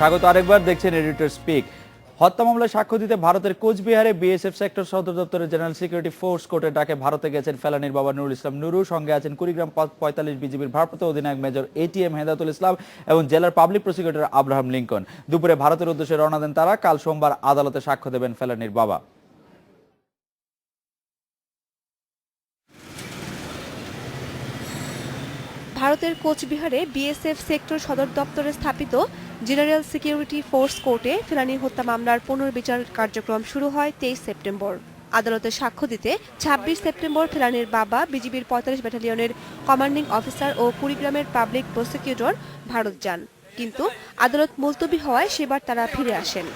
স্বাগত আরেকবার, দেখছেন এডিটর স্পিক। হত্যা মামলায় সাক্ষ্য দিতে ভারতের কোচবিহারে বিএসএফ সেক্টর সদর দপ্তরের জেনারেল সিকিউরিটি ফোর্স কোর্টের ডাকে ভারতে গেছেন ফেলানীর বাবা নুরুল ইসলাম নুরু। সঙ্গে আছেন কুড়িগ্রাম 45 বিজিবির ভারপ্রাপ্ত অধিনায়ক মেজর এটিএম হেদায়েতুল ইসলাম এবং জেলার পাবলিক প্রসিকিউটর আব্রাহাম লিঙ্কন। দুপুরে ভারতের উদ্দেশ্যে রওনা দেন তারা। কাল সোমবার আদালতে সাক্ষ্য দেবেন ফেলানীর বাবা। ভারতের কোচবিহারে বিএসএফ সেক্টর সদর দপ্তরে স্থাপিত জেনারেল সিকিউরিটি ফোর্স কোর্টে ফেলানীর হত্যা মামলার পুনর্বিচার কার্যক্রম শুরু হয় 23 সেপ্টেম্বর। আদালতে সাক্ষ্য দিতে 26 সেপ্টেম্বর ফেলানীর বাবা, বিজিবির 45 ব্যাটালিয়নের কমান্ডিং অফিসার ও কুড়িগ্রামের পাবলিক প্রসিকিউটর ভারত যান, কিন্তু আদালত মুলতবি হওয়ায় সেবার তারা ফিরে আসেন।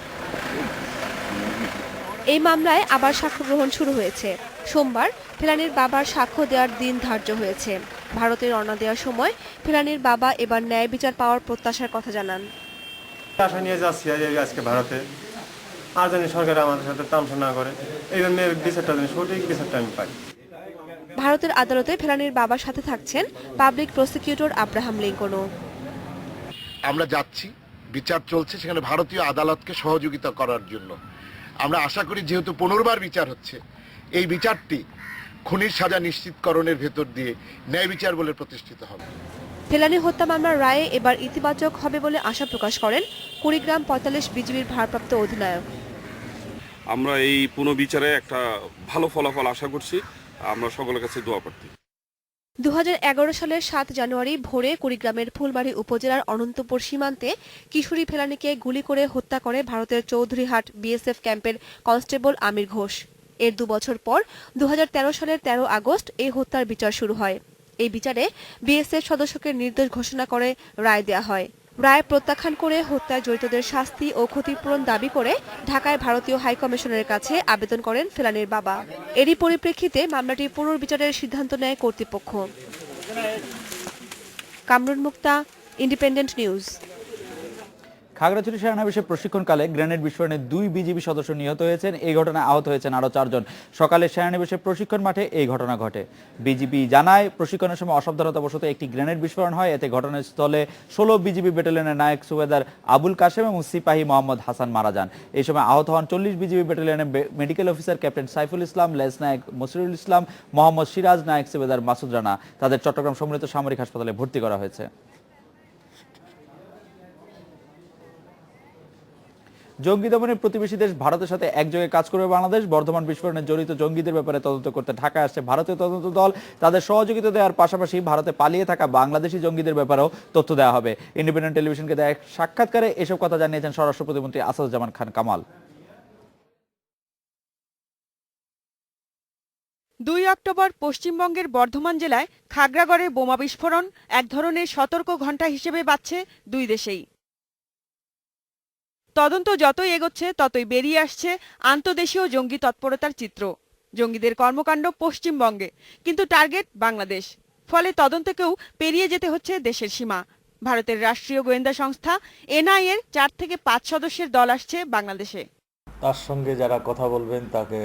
এই মামলায় আবার সাক্ষ্য গ্রহণ শুরু হয়েছে। সোমবার ফেলানীর বাবার সাক্ষ্য দেওয়ার দিন ধার্য হয়েছে। ভারতে রওনা দেওয়ার সময় ফেলানীর বাবা এবার ন্যায় বিচার পাওয়ার প্রত্যাশার কথা জানান। আশা নিয়ে যাচ্ছি আজকে ভারতে, আর জানি সরকার আমাদের সাথে তামসা না করে, এই জন্য বিচারটা জানি সঠিক বিচারটা আমি পাই। ভারতের আদালতে ফেলানীর বাবার সাথে থাকছেন পাবলিক প্রসিকিউটর আব্রাহাম লিঙ্কনও। আমরা যাচ্ছি, বিচার চলছে, সেখানে ভারতীয় আদালতকে সহযোগিতা করার জন্য। আমরা আশা করি যেহেতু পুনর্বার বিচার হচ্ছে, এই বিচারটি খুনির সাজা নিশ্চিতকরণের ভেতর দিয়ে ন্যায় বিচার বলে প্রতিষ্ঠিত হবে। ফেলানী হত্যা মামলার রায়ে এবার ইতিবাচক হবে বলে আশা প্রকাশ করেন কুড়িগ্রাম 45 বিজিবির ভারপ্রাপ্ত অধিনায়ক। আমরা এই পুনর্বিচারে একটা ভালো ফলাফল আশা করছি। আমরা সকলের কাছে দোয়া প্রার্থী। 2011 সালের 7 জানুয়ারি ভোরে কুড়িগ্রামের ফুলবাড়ী উপজেলার অনন্তপুর সীমান্তে কিশোরী ফেলানীকে গুলি করে হত্যা করে ভারতের চৌধুরীহাট বিএসএফ ক্যাম্পের কনস্টেবল আমির ঘোষ। এর 2 বছর পর 2013 সালের 13 আগস্ট এই হত্যার বিচার শুরু হয়। এই বিচারে বিএসএফ সদস্যকে নির্দোষ ঘোষণা করে রায় দেওয়া হয়। রায় প্রত্যাখ্যান করে হত্যায় জড়িতদের শাস্তি ও ক্ষতিপূরণ দাবি করে ঢাকায় ভারতীয় হাইকমিশনের কাছে আবেদন করেন ফেলানীর বাবা। এরই পরিপ্রেক্ষিতে মামলাটি পুনর্বিচারের সিদ্ধান্ত নেয় কর্তৃপক্ষ। কামরুন মুক্তা, ইন্ডিপেন্ডেন্ট নিউজ। খাগড়াছড়ি সেনানিবাসে প্রশিক্ষণকালে গ্রেনেড বিস্ফোরণে 2 বিজিবি সদস্য নিহত হয়েছেন। এই ঘটনায় আহত হয়েছেন আরও 4 জন। সকালে সেনানিবাসে প্রশিক্ষণ মাঠে এই ঘটনা ঘটে। বিজিবি জানায়, প্রশিক্ষণের সময় অসাবধানতাবশত একটি গ্রেনেড বিস্ফোরণ হয়। এতে ঘটনাস্থলে 16 বিজিবি ব্যাটালিয়নের নায়ক সুবেদার আবুল কাশেম এবং সিপাহী মোহাম্মদ হাসান মারা যান। এই সময় আহত হন 40 বিজিবি ব্যাটালিয়নের medical officer captain Saiful Islam, lance Naik Mosirul Islam, Mohammad Siraj, Naik Subedar Masud Rana. তাদের চট্টগ্রাম সম্মিলিত সামরিক হাসপাতালে ভর্তি করা হয়েছে। জঙ্গি দমনের প্রতিবেশী দেশ ভারতের সাথে একযোগে কাজ করবে বাংলাদেশ। বর্ধমান বিস্ফোরণে জড়িত জঙ্গিদের ব্যাপারে তদন্ত করতে ঢাকায় আসছে ভারতীয় তদন্ত দল। তাদের সহযোগিতা দেওয়ার পাশাপাশি ভারতে পালিয়ে থাকা বাংলাদেশি জঙ্গিদের ব্যাপারেও তথ্য দেওয়া হবে। ইন্ডিপেন্ডেন্ট টেলিভিশনকে দেয়া এক সাক্ষাৎকারে এসব কথা জানিয়েছেন স্বরাষ্ট্র প্রতিমন্ত্রী আসাদুজ্জামান খান কামাল। 2 অক্টোবর পশ্চিমবঙ্গের বর্ধমান জেলায় খাগড়াগড়ে বোমা বিস্ফোরণ এক ধরনের সতর্ক ঘণ্টা হিসেবে বাজছে দুই দেশেই। তদন্ত যতই এগোচ্ছে ততই বেরিয়ে আসছে আন্তদেশীয় জঙ্গি তৎপরতার চিত্র। জঙ্গিদের কর্মকাণ্ড পশ্চিমবঙ্গে, কিন্তু টার্গেট বাংলাদেশ। ফলে তদন্তকেও পেরিয়ে যেতে হচ্ছে দেশের সীমা। ভারতের রাষ্ট্রীয় গোয়েন্দা সংস্থা এনআইএর 4 থেকে 5 সদস্যের দল আসছে বাংলাদেশে। তার সঙ্গে যারা কথা বলবেন, তাকে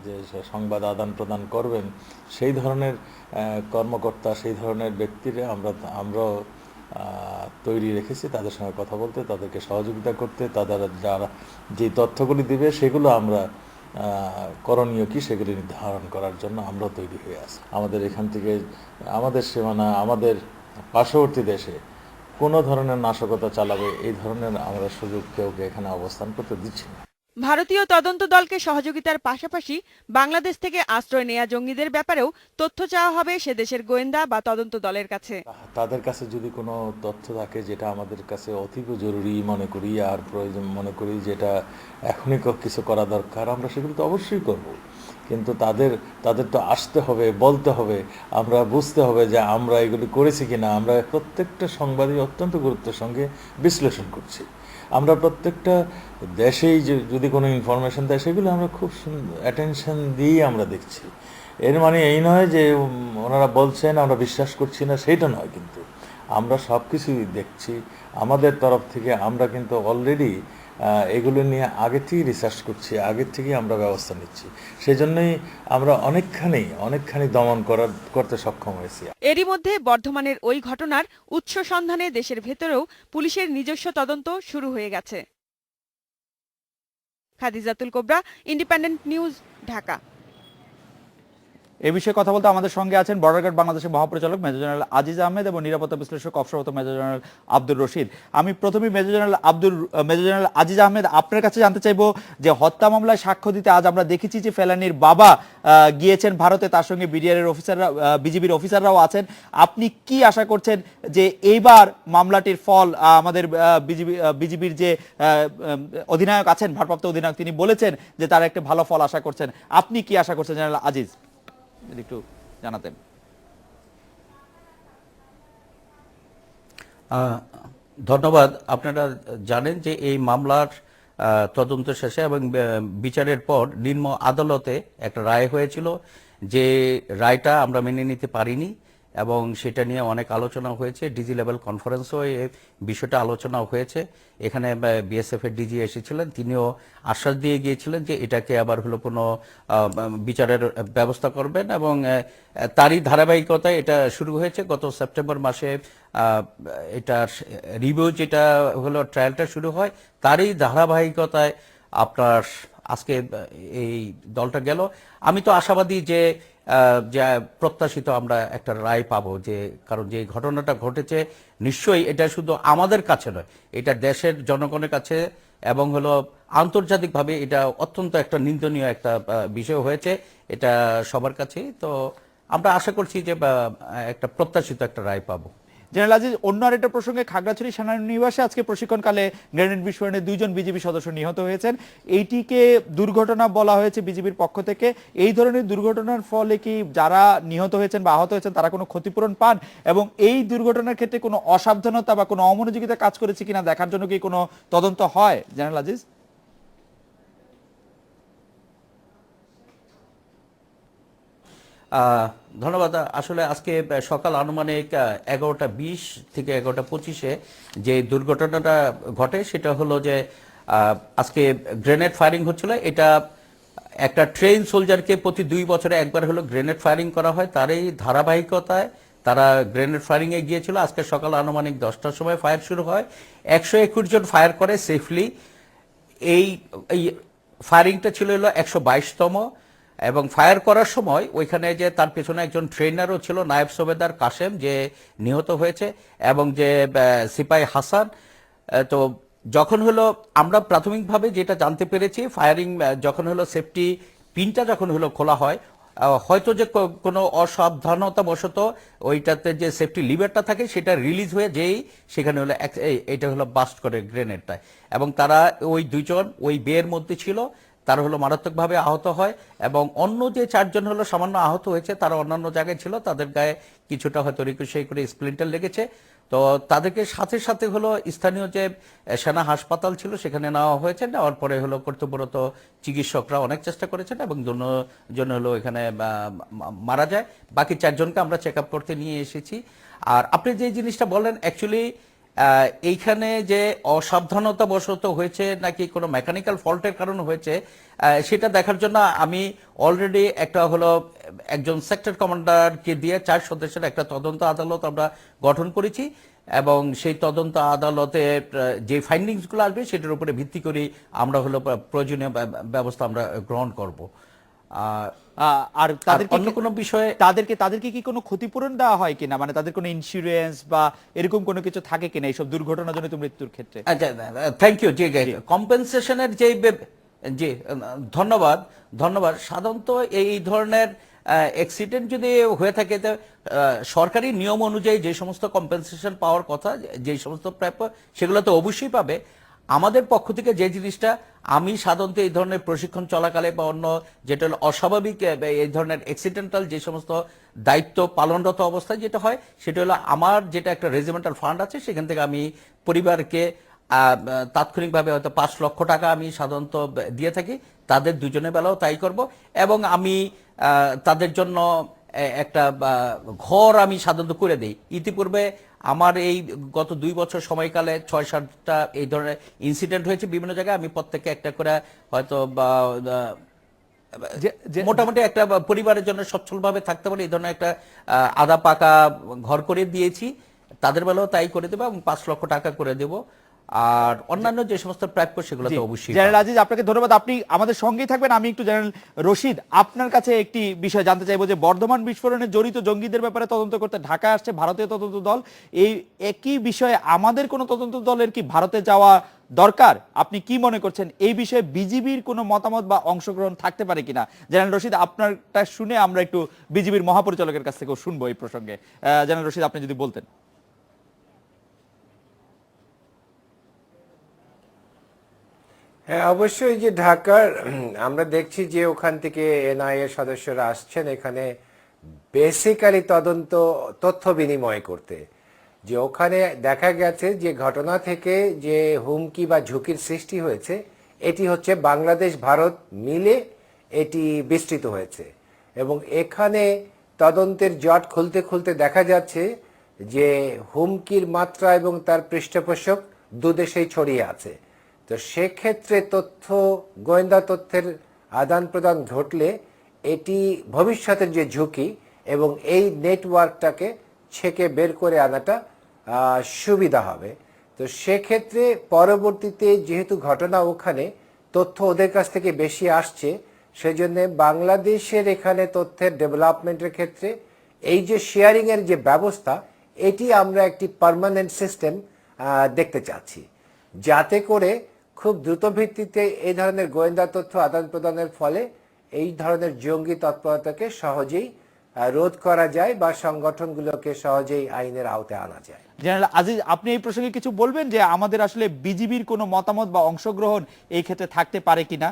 যে সংবাদ আদান প্রদান করবেন, সেই ধরনের কর্মকর্তা, সেই ধরনের ব্যক্তিরা আমরাও তৈরি রেখেছি তাদের সঙ্গে কথা বলতে, তাদেরকে সহযোগিতা করতে। তাদের যারা যে তথ্যগুলি দিবে সেগুলো আমরা করণীয় কি সেগুলি নির্ধারণ করার জন্য আমরাও তৈরি হয়ে আছি। আমাদের এখান থেকে আমাদের সীমানা, আমাদের পার্শ্ববর্তী দেশে কোনো ধরনের নাশকতা চালাবে এই ধরনের আমরা সুযোগ কেউকে এখানে অবস্থান করতে দিচ্ছি না। ভারতীয় তদন্ত দলকে সহযোগিতার পাশাপাশি বাংলাদেশ থেকে আশ্রয় নেয়া জঙ্গিদের ব্যাপারেও তথ্য চাওয়া হবে সে দেশের গোয়েন্দা বা তদন্ত দলের কাছে। তাদের কাছে যদি কোনো তথ্য থাকে যেটা আমাদের কাছে অতীব জরুরি মনে করি আর প্রয়োজন মনে করি, যেটা এখনই কিছু করা দরকার, আমরা সেগুলো তো অবশ্যই করব। কিন্তু তাদের তো আসতে হবে, বলতে হবে, আমরা বুঝতে হবে যে আমরা এগুলি করেছি কিনা। আমরা প্রত্যেকটা সংবাদই অত্যন্ত গুরুত্বের সঙ্গে বিশ্লেষণ করছি। আমরা প্রত্যেকটা দেশেই যদি কোনো ইনফরমেশন দেয় সেগুলো আমরা খুব অ্যাটেনশন দিয়ে আমরা দেখছি। এর মানে এই নয় যে ওনারা বলছেন আমরা বিশ্বাস করছি না, সেইটা নয়। কিন্তু আমরা সব কিছুই দেখছি। আমাদের তরফ থেকে আমরা কিন্তু অলরেডি এগুলো নিয়ে আগে থেকেই রিসার্চ করছি, আগে থেকেই আমরা ব্যবস্থা নিচ্ছি। সেই জন্যই আমরা অনেকখানি দমন করতে সক্ষম হয়েছি। এরই মধ্যে বর্ধমানের ওই ঘটনার উৎস সন্ধানে দেশের ভেতরেও পুলিশের নিজস্ব তদন্ত শুরু হয়ে গেছে। খাদিজাতুল কোবরা, ইন্ডিপেন্ডেন্ট নিউজ, ঢাকা। এ বিষয়ে কথা বলতে আমাদের সঙ্গে আছেন বর্ডার গার্ড বাংলাদেশের মহাপরিচালক মেজর জেনারেল আজিজ আহমেদ এবং নিরাপত্তা বিশ্লেষক অবসররত মেজর জেনারেল আব্দুর রশিদ। আমি প্রথমেই মেজর জেনারেল আজিজ আহমেদ আপনার কাছে জানতে চাইবো যে হত্যা মামলায় সাক্ষ্য দিতে আজ আমরা দেখেছি যে ফেলানীর বাবা গিয়েছেন ভারতে, তার সঙ্গে বিজিবির অফিসাররাও আছেন। আপনি কি আশা করছেন যে এইবার মামলাটির ফল আমাদের বিজিবির যে অধিনায়ক আছেন, ভারপ্রাপ্ত অধিনায়ক, তিনি বলেছেন যে তার একটা ভালো ফল আশা করছেন। আপনি কি আশা করছেন জেনারেল আজিজ, যদি একটু জানাতেন। ধন্যবাদ। আপনারা জানেন যে এই মামলার তদন্ত শেষে এবং বিচারের পর নিম্ন আদালতে একটা রায় হয়েছিল, যে রায়টা আমরা মেনে নিতে পারিনি এবং সেটা নিয়ে অনেক আলোচনা হয়েছে। ডিজি লেভেল কনফারেন্সও এই বিষয়টা আলোচনা হয়েছে। এখানে বিএসএফ এর ডিজি এসেছিলেন, তিনিও আশ্বাস দিয়ে গিয়েছিলেন যে এটাকে আবার হলো কোনো বিচারের ব্যবস্থা করবেন এবং তারই ধারাবাহিকতায় এটা শুরু হয়েছে। গত সেপ্টেম্বর মাসে এটার রিভিউ যেটা হলো ট্রায়ালটা শুরু হয়, তারই ধারাবাহিকতায় আপনার আজকে এই দলটা গেল। আমি তো আশাবাদী যে প্রত্যাশিত আমরা একটা রায় পাবো, যে কারণ যে ঘটনাটা ঘটেছে নিশ্চয়ই এটা শুধু আমাদের কাছে নয়, এটা দেশের জনগণের কাছে এবং হলো আন্তর্জাতিকভাবে এটা অত্যন্ত একটা নিন্দনীয় একটা বিষয় হয়েছে, এটা সবার কাছেই। তো আমরা আশা করছি যে একটা প্রত্যাশিত একটা রায় পাবো। জেনারেল আজিজ, অন্য আরেকটা প্রসঙ্গে, খাগড়াছড়ি সেনানিবাসে আজকে প্রশিক্ষণকালে গ্রেনেড বিস্ফোরণে 2 জন বিজিবি সদস্য নিহত হয়েছেন। এইটিকে দুর্ঘটনা বলা হয়েছে বিজিবির পক্ষ থেকে। এই ধরনের দুর্ঘটনার ফলে কি যারা নিহত হয়েছেন বা আহত হয়েছেন তারা কোনো ক্ষতিপূরণ পান, এবং এই দুর্ঘটনার ক্ষেত্রে কোনো অসাবধানতা বা কোনো অমনোযোগিতা কাজ করেছে কিনা দেখার জন্য কি কোনো তদন্ত হয় জেনারেল আজিজ? ধন্যবাদ। আসলে আজকে সকাল আনুমানিক 11:20 থেকে 11:25 যে দুর্ঘটনাটা ঘটে সেটা হলো যে আজকে গ্রেনেড ফায়ারিং হচ্ছিল। এটা একটা ট্রেন সোলজারকে প্রতি 2 বছরে একবার হলো গ্রেনেড ফায়ারিং করা হয়, তারই ধারাবাহিকতায় তারা গ্রেনেড ফায়ারিং এ গিয়েছিল। আজকে সকাল আনুমানিক 10টার সময় ফায়ার শুরু হয়। 121 জন ফায়ার করে সেফলি। এই ফায়ারিংটা ছিল হলো 122তম এবং ফায়ার করার সময় ওইখানে যে তার পেছনে একজন ট্রেনারও ছিল, নায়েব সুবেদার কাশেম, যে নিহত হয়েছে, এবং যে সিপাই হাসান। তো যখন হলো আমরা প্রাথমিকভাবে যেটা জানতে পেরেছি, ফায়ারিং যখন হলো সেফটি পিনটা যখন হলো খোলা হয়, হয়তো যে কোনো অসাবধানতা বশত ওইটাতে যে সেফটি লিভারটা থাকে সেটা রিলিজ হয়ে যেই সেখানে হলো এটা হলো বাস্ট করে গ্রেনেডটা, এবং তারা ওই 2 জন ওই বেয়ের মধ্যে ছিল, তারা হলো মারাত্মকভাবে আহত হয়। এবং অন্য যে 4 জন হলো সামান্য আহত হয়েছে, তারা অন্যান্য জায়গায় ছিল, তাদের গায়ে কিছুটা হয়তো রিকোশে করে স্প্লিন্টার লেগেছে। তো তাদেরকে সাথে সাথে হলো স্থানীয় যে সেনা হাসপাতাল ছিল সেখানে নেওয়া হয়েছে। নেওয়ার পরে হলো কর্তব্যরত চিকিৎসকরা অনেক চেষ্টা করেছেন এবং দুজন হলো এখানে মারা যায়। বাকি 4 জনকে আমরা চেক আপ করতে নিয়ে এসেছি। আর আপনি যে জিনিসটা বললেন, অ্যাকচুয়ালি এইখানে যে অসাবধানতা বশত হয়েছে নাকি কোনো মেকানিক্যাল ফল্টের কারণে হয়েছে সেটা দেখার জন্য আমি অলরেডি একটা হলো একজন সেক্টর কমান্ডারকে দিয়ে 4 সদস্যের একটা তদন্ত আদালত আমরা গঠন করেছি, এবং সেই তদন্ত আদালতে যে ফাইন্ডিংসগুলো আসবে সেটার উপরে ভিত্তি করে আমরা হলো প্রয়োজনীয় ব্যবস্থা আমরা গ্রহণ করব। আর তাদেরকে অন্য কোনো বিষয়ে তাদেরকে কি কোনো ক্ষতিপূরণ দেওয়া হয় কিনা, মানে তাদের কোনো ইন্স্যুরেন্স বা এরকম কোনো কিছু থাকে কিনা এইসব দুর্ঘটনাজনিত মৃত্যুর ক্ষেত্রে? Thank you. জি, কম্পেনসেশনের যে জি ধন্যবাদ। সাধারণত এই ধরনের অ্যাক্সিডেন্ট যদি হয়ে থাকে, সরকারি নিয়ম অনুযায়ী যে সমস্ত কম্পেনসেশন পাওয়ার কথা, যে সমস্ত প্রাপ্য, সেগুলো তো অবশ্যই পাবে। আমাদের পক্ষ থেকে যে জিনিসটা, আমি সাধারণত এই ধরনের প্রশিক্ষণ চলাকালে বা অন্য যেটা অস্বাভাবিক এই ধরনের অ্যাক্সিডেন্টাল যে সমস্ত দায়িত্ব পালনরত অবস্থায় যেটা হয়, সেটা হলো আমার যেটা একটা রেজিমেন্টাল ফান্ড আছে, সেখান থেকে আমি পরিবারকে তাৎক্ষণিকভাবে হয়তো 5 লক্ষ টাকা আমি সাধারণত দিয়ে থাকি। তাদের 2 জনের বেলাও তাই করব, এবং আমি তাদের জন্য একটা ঘর আমি সাধারণত করে দেই। ইতিপূর্বে আমার এই গত 2 বছর সময়কালে 6-7টা এই ধরনের ইনসিডেন্ট হয়েছে বিভিন্ন জায়গায়। আমি প্রত্যেককে একটা করে হয়তো মোটামুটি একটা পরিবারের জন্য সচ্ছলভাবে থাকতে পারে এই ধরনের একটা আধা পাকা ঘর করে দিয়েছি। তাদের বেলাও তাই করে দেবো এবং 5 লক্ষ টাকা করে দেব। আর অন্যান্য যে সমস্ত প্রাপ্য সেগুলো তো অবশ্যই। জেনারেল আজিজ, আপনাকে ধন্যবাদ, আপনি আমাদের সঙ্গেই থাকবেন। আমি একটু জেনারেল রশিদ, আপনার কাছে একটি বিষয় জানতে চাইবো যে বর্ধমান বিস্ফোরণে জড়িত জঙ্গিদের ব্যাপারে তদন্ত করতে ঢাকা আসছে ভারতীয় তদন্ত দল। এই একই বিষয়ে আমাদের কোনো তদন্ত দলের কি ভারতে যাওয়া দরকার? আপনি কি মনে করছেন এই বিষয়ে বিজিবির কোনো মতামত বা অংশগ্রহণ থাকতে পারে কিনা? জেনারেল রশিদ, আপনারটা শুনে আমরা একটু বিজিবির মহাপরিচালকের কাছ থেকেও শুনবো এই প্রসঙ্গে। জেনারেল রশিদ, আপনি যদি বলতেন। হ্যাঁ, অবশ্যই যে ঢাকার আমরা দেখছি যে ওখান থেকে এনআইএ সদস্যরা আসছেন এখানে বেসিক্যালি তথ্য বিনিময় করতে। যে ওখানে দেখা গেছে যে ঘটনা থেকে যে হুমকি বা ঝুঁকির সৃষ্টি হয়েছে এটি হচ্ছে বাংলাদেশ ভারত মিলে এটি বিস্তৃত হয়েছে এবং এখানে তদন্তের জট খুলতে খুলতে দেখা যাচ্ছে যে হুমকির মাত্রা এবং তার পৃষ্ঠপোষক দুদেশেই ছড়িয়ে আছে। তো সেক্ষেত্রে গোয়েন্দা তথ্যের আদান প্রদান ঘটলে এটি ভবিষ্যতের যে ঝুঁকি এবং এই নেটওয়ার্কটাকে ছেকে বের করে আনাটা সুবিধা হবে। তো সেক্ষেত্রে পরবর্তীতে যেহেতু ঘটনা ওখানে তথ্য ওদের কাছ থেকে বেশি আসছে, সেজন্য বাংলাদেশের এখানে তথ্যের ডেভেলপমেন্টের ক্ষেত্রে এই যে শেয়ারিং এর যে ব্যবস্থা এটি আমরা একটি পার্মানেন্ট সিস্টেম দেখতে চাচ্ছি, যাতে করে খুব দ্রুত ভিত্তিতে এই ধরনের গোয়েন্দা তথ্য আদান প্রদানের ফলে এই ধরনের জঙ্গি তৎপরতাকে সহজেই রোধ করা যায় বা সংগঠনগুলোকে সহজেই আইনের আওতায় আনা যায়। জেনারেল আজিজ, আপনি এই প্রসঙ্গে কিছু বলবেন যে আমাদের আসলে বিজিবির কোনো মতামত বা অংশগ্রহণ এই ক্ষেত্রে থাকতে পারে কিনা?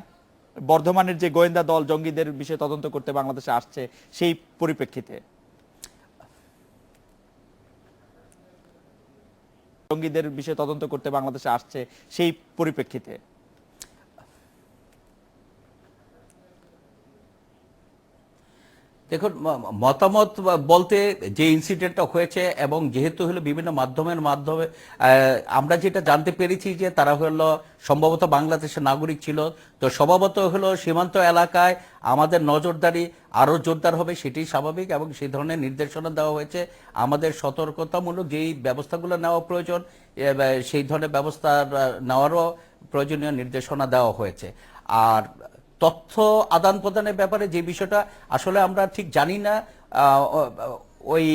বর্ধমানের যে গোয়েন্দা দল জঙ্গিদের বিষয়ে তদন্ত করতে বাংলাদেশে আসছে সেই পরিপ্রেক্ষিতে দেখুন, মতামত বলতে যে ইনসিডেন্টটা হয়েছে এবং যেহেতু হলো বিভিন্ন মাধ্যমে আমরা যেটা জানতে পেরেছি যে তারা হলো সম্ভবত বাংলাদেশের নাগরিক ছিল। তো স্বভাবত হলো সীমান্ত এলাকায় আমাদের নজরদারি আরো জোরদার হবে, সেটি স্বাভাবিক এবং সেই ধরনের নির্দেশনা দেওয়া হয়েছে। আমাদের সতর্কতামূলক যেই ব্যবস্থাগুলো নেওয়া প্রয়োজন সেই ধরনের ব্যবস্থা নেওয়ারও প্রয়োজনীয় নির্দেশনা দেওয়া হয়েছে। আর তথ্য আদান প্রদানের ব্যাপারে যে বিষয়টা আসলে আমরা ঠিক জানি না, ওই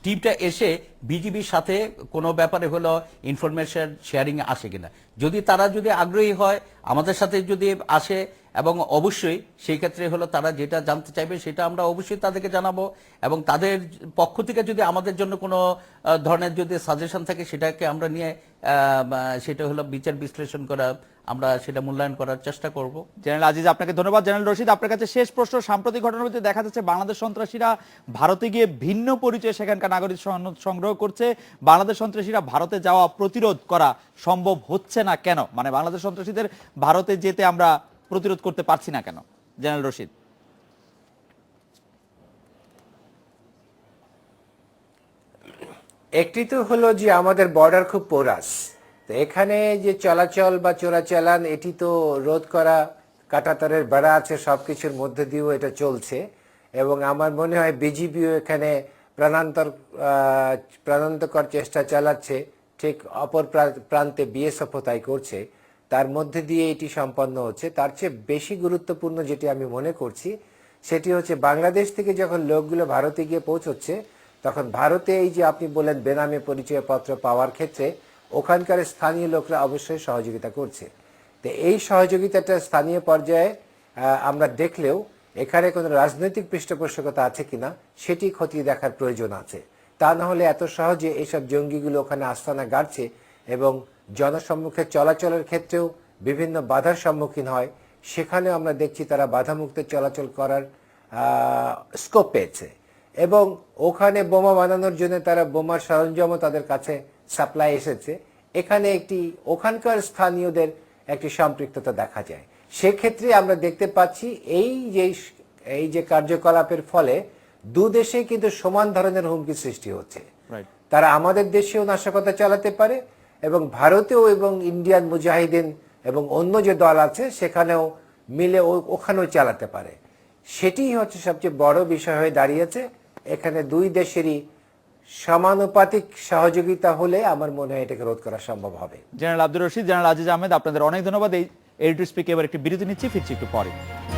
টিমটা এসে বিজিবির সাথে কোনো ব্যাপারে হলো ইনফরমেশন শেয়ারিং আসে কিনা। যদি তারা আগ্রহী হয় আমাদের সাথে যদি আসে, এবং অবশ্যই সেই ক্ষেত্রে হলো তারা যেটা জানতে চাইবে সেটা আমরা অবশ্যই তাদেরকে জানাবো এবং তাদের পক্ষ থেকে যদি আমাদের জন্য কোনো ধরনের যদি সাজেশন থাকে সেটাকে আমরা নিয়ে সেটা হলো বিচার বিশ্লেষণ করা, আমরা সেটা মূল্যায়ন করার চেষ্টা করব। জেনারেল আজিজ, আপনাকে ধন্যবাদ। জেনারেল রশিদ, আপনার কাছে শেষ প্রশ্ন। সাম্প্রতিক ঘটনার মধ্যে দেখা যাচ্ছে বাংলাদেশ সন্ত্রাসীরা ভারতে গিয়ে ভিন্ন পরিচয়ে সেখানকার নাগরিক সনদ সংগ্রহ করছে। বাংলাদেশ সন্ত্রাসীরা ভারতে যাওয়া প্রতিরোধ করা সম্ভব হচ্ছে না কেন? মানে বাংলাদেশ সন্ত্রাসীদের ভারতে যেতে আমরা প্রতিরোধ করতে পারছি না কেন? জেনারেল রশিদ। একটি তো হলো যে আমাদের বর্ডার খুব পোরাস, তো এখানে যে চলাচল বা চোরাচালান এটি তো রোধ করা, কাঁটাতারের বেড়া আছে, সবকিছুর মধ্যে দিয়েও এটা চলছে এবং আমার মনে হয় বিজিবিও এখানে প্রাণান্তকর চেষ্টা চালাচ্ছে, ঠিক অপর প্রান্তে বিএসএফও তাই করছে, তার মধ্যে দিয়ে এটি সম্পন্ন হচ্ছে। তার চেয়ে বেশি গুরুত্বপূর্ণ যেটি আমি মনে করছি সেটি হচ্ছে বাংলাদেশ থেকে যখন লোকগুলো ভারতে গিয়ে পৌঁছচ্ছে তখন ভারতে এই যে আপনি বলেন বেনামে পরিচয়পত্র পাওয়ার ক্ষেত্রে ওখানকার স্থানীয় লোকরা অবশ্যই সহযোগিতা করছে। তো এই সহযোগিতাটা স্থানীয় পর্যায়ে আমরা দেখলেও এখানে কোনো রাজনৈতিক পৃষ্ঠপোষকতা আছে কিনা সেটি খতিয়ে দেখার প্রয়োজন আছে। তা না হলে এত সহজে এইসব জঙ্গিগুলো ওখানে আস্তানা গাড়ছে এবং জনসম্মুখে চলাচলের ক্ষেত্রেও বিভিন্ন বাধার সম্মুখীন হয়। সেখানেও আমরা দেখছি তারা বাধামুক্ত চলাচল করার স্কোপ পেয়েছে এবং ওখানে বোমা বানানোর জন্য তারা বোমার সরঞ্জামও তাদের কাছে সাপ্লাই এসেছে। এখানে ওখানকার স্থানীয়দের একটি সম্পৃক্ততা দেখা যায়। সেক্ষেত্রে আমরা দেখতে পাচ্ছি এই যে কার্যকলাপের ফলে দু দেশে কিন্তু সমান ধরনের হুমকি সৃষ্টি হচ্ছে। রাইট। তারা আমাদের দেশেও নাশকতা চালাতে পারে এবং ভারতেও এবং ইন্ডিয়ান মুজাহিদিন এবং অন্য যে দল আছে সেখানেও মিলে ওখানেও চালাতে পারে। সেটি হচ্ছে সবচেয়ে বড় বিষয় হয়ে দাঁড়িয়েছে। এখানে দুই দেশেরই সমানুপাতিক সহযোগিতা হলে আমার মনে হয় এটাকে রোধ করা সম্ভব হবে। জেনারেল আব্দুর রশিদ, জেনারেল আজিজ আহমেদ, আপনাদের অনেক ধন্যবাদ। এই এডিটর স্পিকে এবার একটি বিরতি নিচ্ছি, ফিরছি একটু পরে।